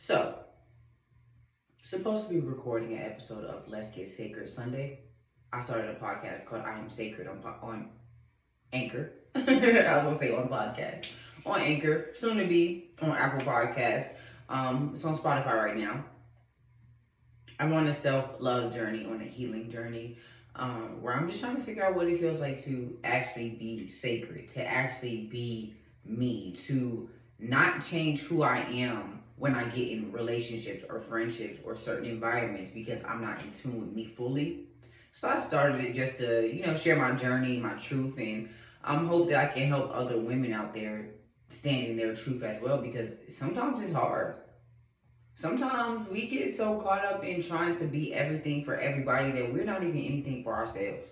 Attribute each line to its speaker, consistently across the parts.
Speaker 1: So, supposed to be recording an episode of Let's Get Sacred Sunday. I started a podcast called I Am Sacred on Anchor. I was gonna say on podcast. On Anchor, soon to be on Apple Podcasts. It's on Spotify right now. I'm on a self-love journey, on a healing journey, where I'm just trying to figure out what it feels like to actually be sacred, to actually be me, to not change who I am when I get in relationships or friendships or certain environments because I'm not in tune with me fully. So I started it just to, share my journey, my truth, and hope that I can help other women out there stand in their truth as well because sometimes it's hard. Sometimes we get so caught up in trying to be everything for everybody that we're not even anything for ourselves.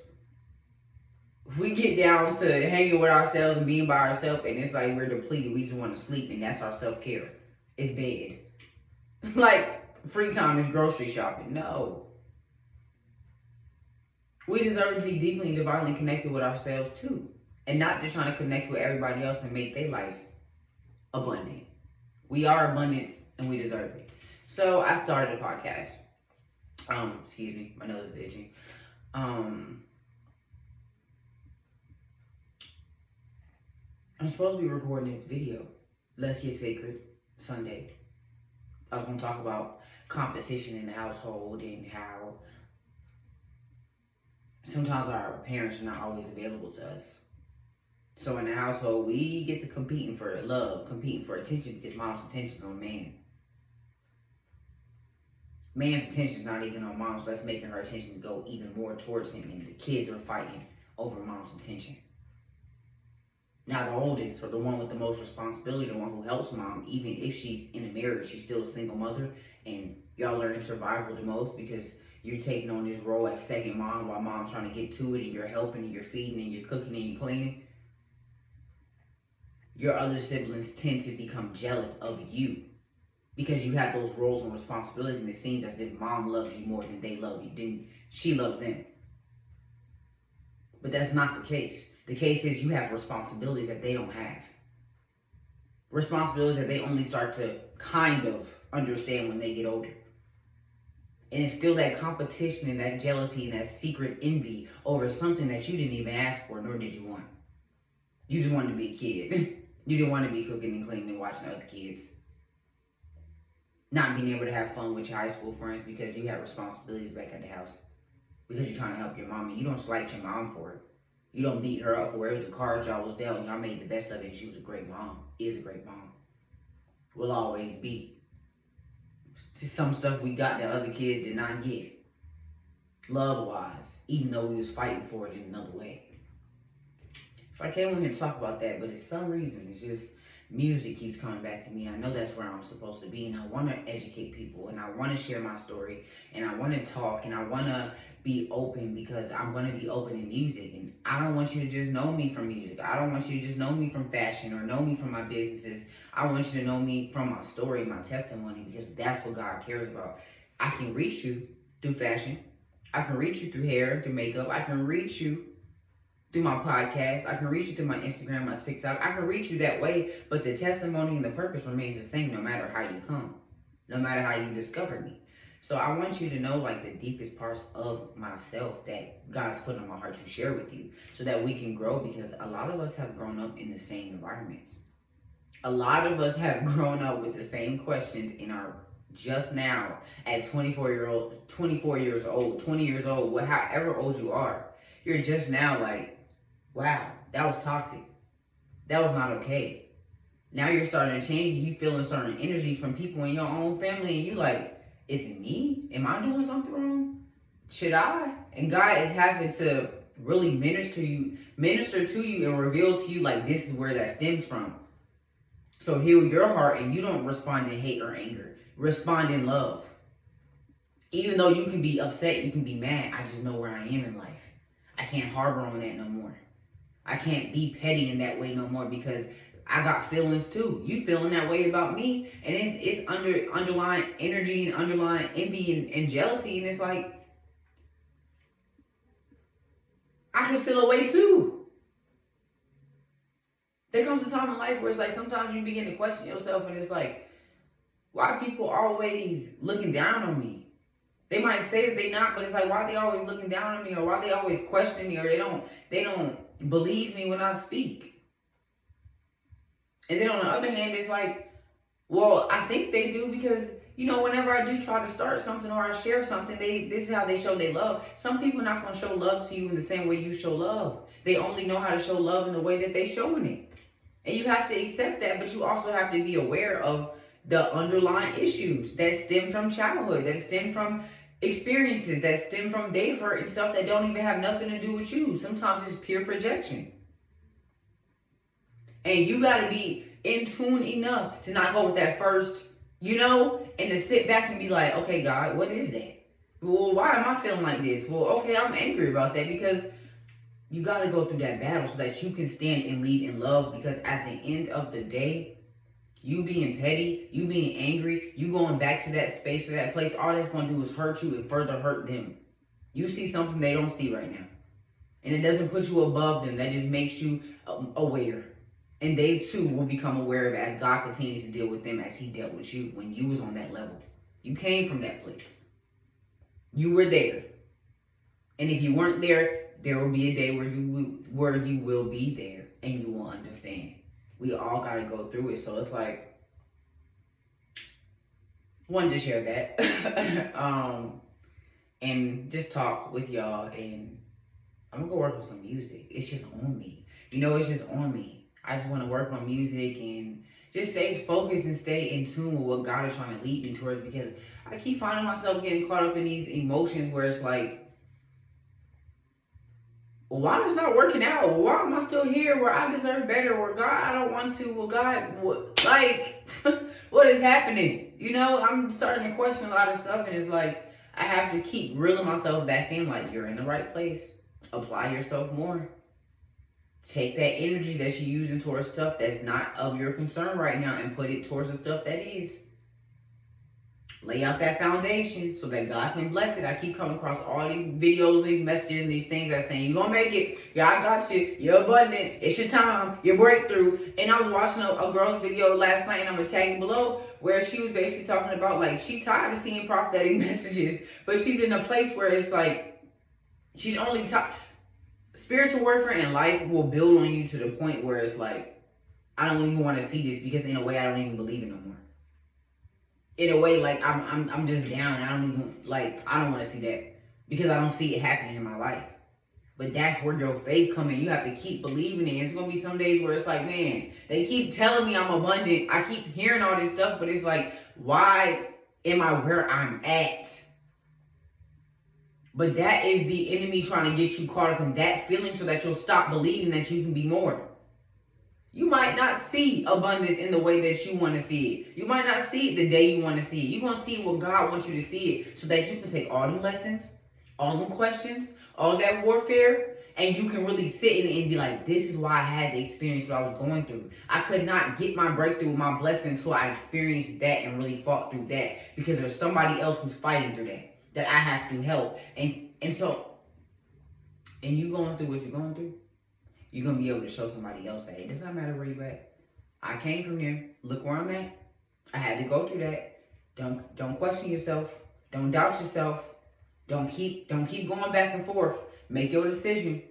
Speaker 1: We get down to hanging with ourselves and being by ourselves, and it's like we're depleted. We just want to sleep, and that's our self care. It's bed. Like free time is grocery shopping. No, we deserve to be deeply and divinely connected with ourselves too, and not just trying to connect with everybody else and make their lives abundant. We are abundance, and we deserve it. So I started a podcast. Excuse me, my nose is itching. Um, I'm supposed to be recording this video. Let's Get Sacred Sunday. I was going to talk about competition in the household and how sometimes our parents are not always available to us. So in the household, we get to competing for love, competing for attention because mom's attention is on man. Man's attention is not even on mom, so that's making her attention go even more towards him, and the kids are fighting over mom's attention. Now the oldest, or the one with the most responsibility, the one who helps mom, even if she's in a marriage, she's still a single mother, and y'all learning survival the most because you're taking on this role as second mom while mom's trying to get to it, and you're helping, and you're feeding, and you're cooking, and you're cleaning. Your other siblings tend to become jealous of you because you have those roles and responsibilities, and it seems as if mom loves you more than they love you, then she loves them. But that's not the case. The case is you have responsibilities that they don't have. Responsibilities that they only start to kind of understand when they get older. And it's still that competition and that jealousy and that secret envy over something that you didn't even ask for, nor did you want. You just wanted to be a kid. You didn't want to be cooking and cleaning and watching other kids. Not being able to have fun with your high school friends because you have responsibilities back at the house. Because you're trying to help your mom, and you don't slight your mom for it. You don't beat her up for it. It was a card y'all was dealt, and y'all made the best of it. And she was a great mom. Is a great mom. Will always be. Just some stuff we got that other kids did not get. Love wise. Even though we was fighting for it in another way. So I came on here to talk about that, but for some reason, it's just music keeps coming back to me. I know that's where I'm supposed to be, and I want to educate people, and I want to share my story, and I want to talk, and I want to be open because I'm going to be open in music, and I don't want you to just know me from music. I don't want you to just know me from fashion or know me from my businesses. I want you to know me from my story, my testimony, because that's what God cares about. I can reach you through fashion. I can reach you through hair, through makeup. I can reach you through my podcast. I can reach you through my Instagram, my TikTok. I can reach you that way, but the testimony and the purpose remains the same no matter how you come, no matter how you discover me. So I want you to know like the deepest parts of myself that God's put on my heart to share with you so that we can grow because a lot of us have grown up in the same environments. A lot of us have grown up with the same questions in our just now at 24 years old, 20 years old, however old you are. You're just now like, wow, that was toxic. That was not okay. Now you're starting to change and you feeling certain energies from people in your own family and you like, is it me? Am I doing something wrong? Should I? And God is having to really minister to you and reveal to you like this is where that stems from. So heal your heart and you don't respond in hate or anger. Respond in love. Even though you can be upset, you can be mad, I just know where I am in life. I can't harbor on that no more. I can't be petty in that way no more because I got feelings too. You feeling that way about me, and it's underlying energy and underlying envy and jealousy, and it's like I can feel a way too. There comes a time in life where it's like sometimes you begin to question yourself, and it's like, Why people always looking down on me? They might say that they not, but it's like why they always looking down on me, or why they always question me, or they don't believe me when I speak. And then on the other hand, it's like, well, I think they do because whenever I do try to start something or I share something, this is how they show they love. Some people not gonna show love to you in the same way you show love. They only know how to show love in the way that they showing it. And you have to accept that, but you also have to be aware of the underlying issues that stem from childhood, that stem from experiences, that stem from they've hurt and stuff that don't even have nothing to do with you. Sometimes it's pure projection. And you gotta be in tune enough to not go with that first, and to sit back and be like, okay, God, what is that? Well, why am I feeling like this? Well, okay, I'm angry about that because you got to go through that battle so that you can stand and lead in love. Because at the end of the day, you being petty, you being angry, you going back to that space or that place, all that's going to do is hurt you and further hurt them. You see something they don't see right now. And it doesn't put you above them. That just makes you aware. And they too will become aware of it as God continues to deal with them as he dealt with you when you was on that level. You came from that place. You were there. And if you weren't there, there will be a day where you will be there and you will understand. We all gotta go through it. So it's like wanted to share that. And just talk with y'all, and I'm gonna go work on some music. It's just on me. It's just on me. I just wanna work on music and just stay focused and stay in tune with what God is trying to lead me towards, because I keep finding myself getting caught up in these emotions where it's like, well, why it's not working out? Well, why am I still here where I deserve better? Or God, I don't want to. Well, God, what is happening? I'm starting to question a lot of stuff, and it's like I have to keep reeling myself back in. Like, you're in the right place. Apply yourself more. Take that energy that you're using towards stuff that's not of your concern right now and put it towards the stuff that is. Lay out that foundation so that God can bless it. I keep coming across all these videos, these messages, and these things that saying, you're going to make it. God got you. You're abundant. It's your time. Your breakthrough. And I was watching a girl's video last night, and I'm going to tag it below, where she was basically talking about, like, she tired of seeing prophetic messages, but she's in a place where it's like, she's only spiritual warfare and life will build on you to the point where it's like, I don't even want to see this, because in a way I don't even believe it no more. In a way, like I'm just down. I don't even I don't want to see that because I don't see it happening in my life. But that's where your faith comes in. You have to keep believing it. It's gonna be some days where it's like, man, they keep telling me I'm abundant. I keep hearing all this stuff, but it's like, why am I where I'm at? But that is the enemy trying to get you caught up in that feeling so that you'll stop believing that you can be more. You might not see abundance in the way that you want to see it. You might not see it the day you want to see it. You're going to see it what God wants you to see it, so that you can take all the lessons, all the questions, all that warfare, and you can really sit in it and be like, this is why I had to experience what I was going through. I could not get my breakthrough, my blessing, until I experienced that and really fought through that, because there's somebody else who's fighting through that I have to help. And you going through what you're going through, you're going to be able to show somebody else that it does not matter where you're at. I came from there. Look where I'm at. I had to go through that. Don't question yourself. Don't doubt yourself. Don't keep going back and forth. Make your decision.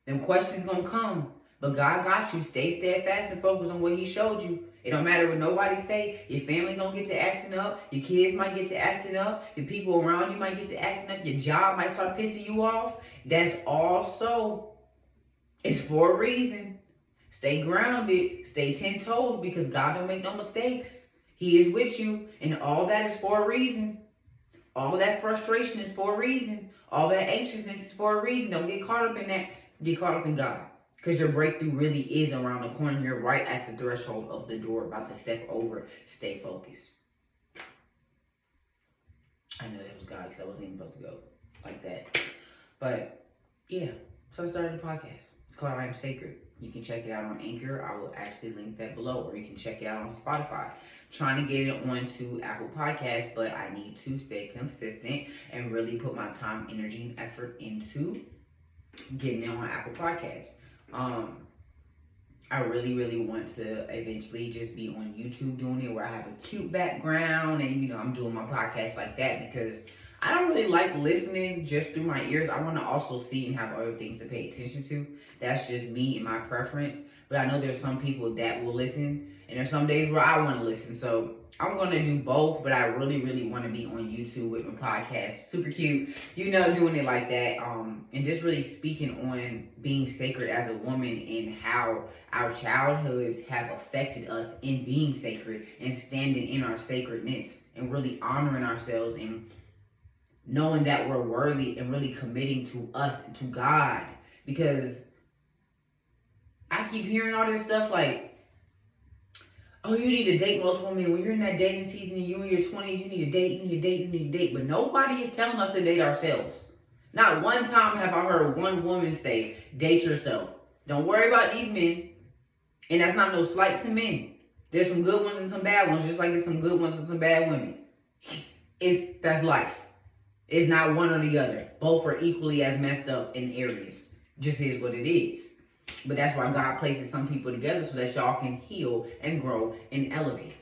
Speaker 1: Them questions going to come. But God got you. Stay steadfast and focus on what he showed you. It don't matter what nobody say. Your family going to get to acting up. Your kids might get to acting up. The people around you might get to acting up. Your job might start pissing you off. That's also... it's for a reason. Stay grounded. Stay 10 toes, because God don't make no mistakes. He is with you, and all that is for a reason. All that frustration is for a reason. All that anxiousness is for a reason. Don't get caught up in that. Get caught up in God, because your breakthrough really is around the corner. You're right at the threshold of the door, about to step over. Stay focused. I know that was God, because I wasn't even supposed to go like that. But yeah, so I started a podcast. It's called I Am Sacred. You can check it out on Anchor. I will actually link that below, or you can check it out on Spotify. I'm trying to get it onto Apple Podcasts, but I need to stay consistent and really put my time, energy, and effort into getting it on Apple Podcasts. I really, really want to eventually just be on YouTube doing it where I have a cute background and, I'm doing my podcast like that because I don't really like listening just through my ears. I want to also see and have other things to pay attention to. That's just me and my preference. But I know there's some people that will listen, and there's some days where I want to listen. So I'm going to do both, but I really, really want to be on YouTube with my podcast. Super cute, doing it like that. And just really speaking on being sacred as a woman and how our childhoods have affected us in being sacred and standing in our sacredness and really honoring ourselves and knowing that we're worthy and really committing to us and to God. Because I keep hearing all this stuff like, oh, you need to date most women. When you're in that dating season and you're in your 20s, you need to date, you need to date, you need to date. But nobody is telling us to date ourselves. Not one time have I heard one woman say, date yourself. Don't worry about these men. And that's not no slight to men. There's some good ones and some bad ones, just like there's some good ones and some bad women. That's life. It's not one or the other. Both are equally as messed up in areas. Just is what it is. But that's why God places some people together so that y'all can heal and grow and elevate.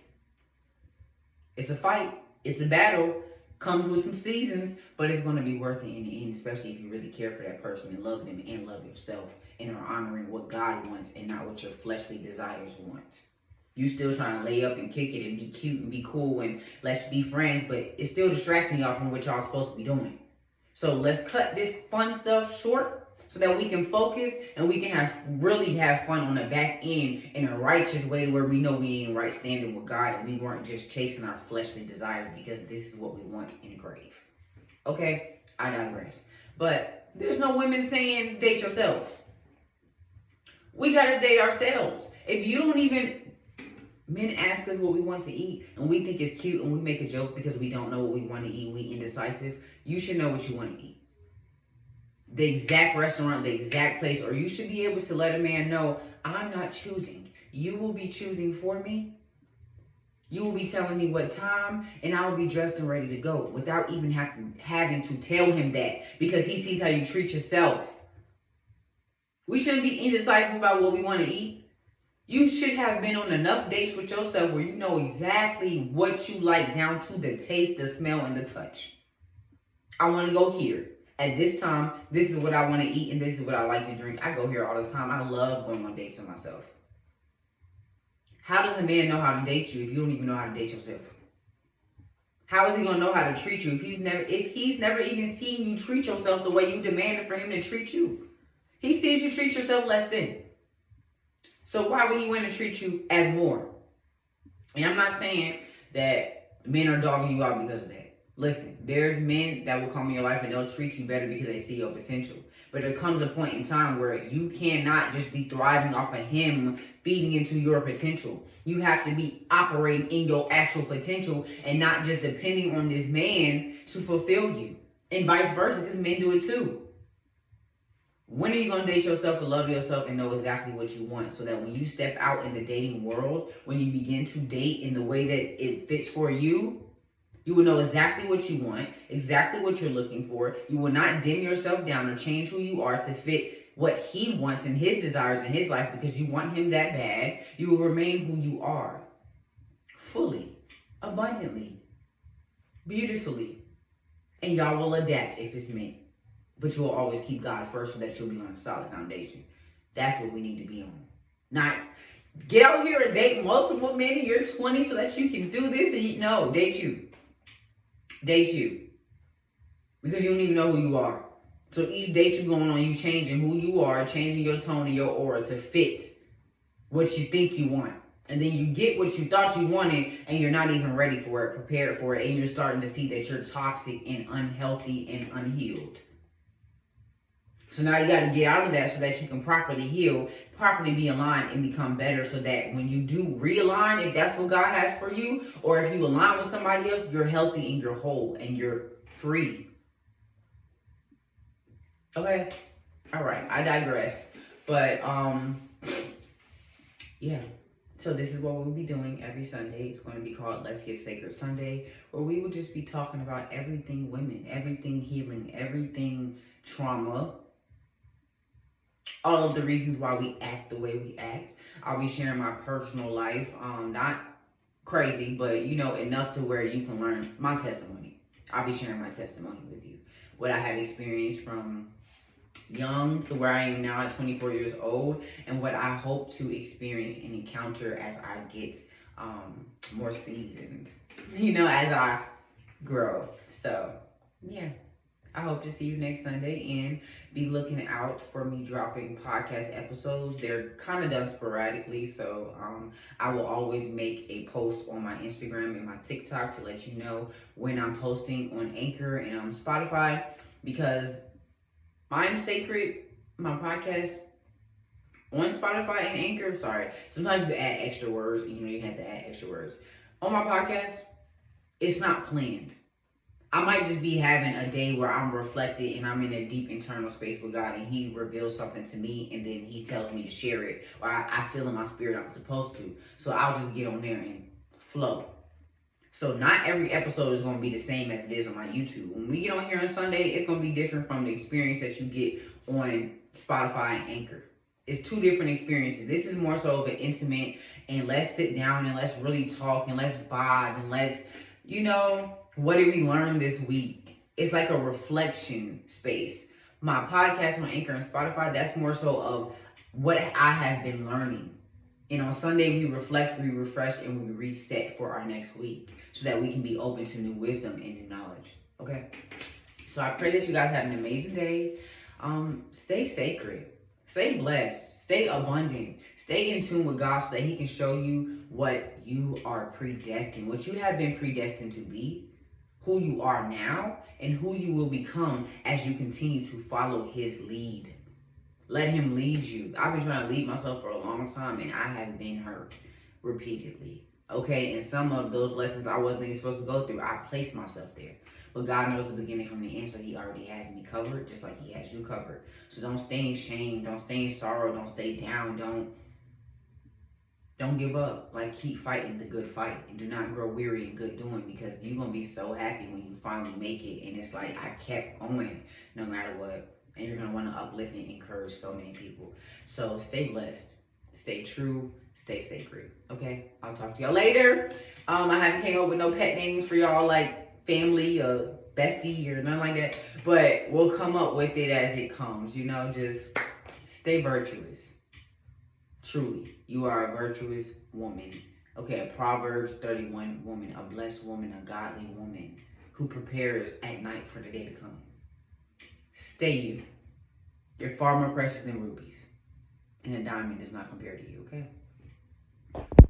Speaker 1: It's a fight. It's a battle. Comes with some seasons, but it's going to be worth it in the end, especially if you really care for that person and love them and love yourself and are honoring what God wants and not what your fleshly desires want. You still trying to lay up and kick it and be cute and be cool and let's be friends, but it's still distracting y'all from what y'all supposed to be doing. So let's cut this fun stuff short so that we can focus and we can really have fun on the back end in a righteous way where we know we in right standing with God and we weren't just chasing our fleshly desires because this is what we want in the grave. Okay, I digress. But there's no women saying date yourself. We gotta date ourselves. If you don't even Men ask us what we want to eat, and we think it's cute, and we make a joke because we don't know what we want to eat. We indecisive. You should know what you want to eat. The exact restaurant, the exact place, or you should be able to let a man know, I'm not choosing. You will be choosing for me. You will be telling me what time, and I will be dressed and ready to go without even having to tell him that because he sees how you treat yourself. We shouldn't be indecisive about what we want to eat. You should have been on enough dates with yourself where you know exactly what you like down to the taste, the smell, and the touch. I want to go here. At this time, this is what I want to eat and this is what I like to drink. I go here all the time. I love going on dates with myself. How does a man know how to date you if you don't even know how to date yourself? How is he gonna know how to treat you if he's never even seen you treat yourself the way you demanded for him to treat you? He sees you treat yourself less than. So why would he want to treat you as more? And I'm not saying that men are dogging you out because of that. Listen, there's men that will come in your life and they'll treat you better because they see your potential. But there comes a point in time where you cannot just be thriving off of him feeding into your potential. You have to be operating in your actual potential and not just depending on this man to fulfill you. And vice versa, because men do it too. When are you going to date yourself and love yourself and know exactly what you want so that when you step out in the dating world, when you begin to date in the way that it fits for you, you will know exactly what you want, exactly what you're looking for. You will not dim yourself down or change who you are to fit what he wants and his desires in his life because you want him that bad. You will remain who you are, fully, abundantly, beautifully, and y'all will adapt if it's meant. But you'll always keep God first so that you'll be on a solid foundation. That's what we need to be on. Not get out here and date multiple men in your 20s so that you can do this and no, date you. Date you. Because you don't even know who you are. So each date you're going on, you changing who you are, changing your tone and your aura to fit what you think you want. And then you get what you thought you wanted and you're not even ready for it, prepared for it, and you're starting to see that you're toxic and unhealthy and unhealed. So now you got to get out of that so that you can properly heal, properly be aligned, and become better so that when you do realign, if that's what God has for you, or if you align with somebody else, you're healthy and you're whole and you're free. Okay? All right. I digress. But, yeah. So this is what we'll be doing every Sunday. It's going to be called Let's Get Sacred Sunday, where we will just be talking about everything women, everything healing, everything trauma, all of the reasons why we act the way we act. I'll be sharing my personal life, not crazy, but enough to where you can learn my testimony. I'll be sharing my testimony with you, what I have experienced from young to where I am now at 24 years old, and what I hope to experience and encounter as I get more seasoned, as I grow. So, yeah. I hope to see you next Sunday and be looking out for me dropping podcast episodes. They're kind of done sporadically, so I will always make a post on my Instagram and my TikTok to let you know when I'm posting on Anchor and on Spotify, because I'm Sacred, my podcast on Spotify and Anchor. Sorry, sometimes you add extra words, and you have to add extra words. On my podcast, it's not planned. I might just be having a day where I'm reflected and I'm in a deep internal space with God, and He reveals something to me, and then He tells me to share it, or I feel in my spirit I'm supposed to. So I'll just get on there and flow. So not every episode is going to be the same as it is on my YouTube. When we get on here on Sunday, it's going to be different from the experience that you get on Spotify and Anchor. It's two different experiences. This is more so of an intimate, and let's sit down and let's really talk and let's vibe and let's, what did we learn this week? It's like a reflection space. My podcast on Anchor and Spotify, that's more so of what I have been learning. And on Sunday, we reflect, we refresh, and we reset for our next week so that we can be open to new wisdom and new knowledge. Okay? So I pray that you guys have an amazing day. Stay sacred. Stay blessed. Stay abundant. Stay in tune with God so that He can show you what you are predestined, what you have been predestined to be, who you are now, and who you will become as you continue to follow His lead. Let Him lead you. I've been trying to lead myself for a long time, and I have been hurt repeatedly. Okay, and some of those lessons I wasn't even supposed to go through, I placed myself there. But God knows the beginning from the end, so He already has me covered, just like He has you covered. So don't stay in shame, don't stay in sorrow, don't stay down, don't give up. Like, keep fighting the good fight, and do not grow weary in good doing, because you're gonna be so happy when you finally make it. And it's like, I kept going no matter what. And you're gonna want to uplift and encourage so many people. So stay blessed, stay true, stay sacred. Okay, I'll talk to y'all later. I haven't came up with no pet names for y'all, like family or bestie or nothing like that, but we'll come up with it as it comes. Just stay virtuous. Truly, you are a virtuous woman. Okay, a Proverbs 31 woman, a blessed woman, a godly woman who prepares at night for the day to come. Stay you. You're far more precious than rubies. And a diamond does not compare to you, okay?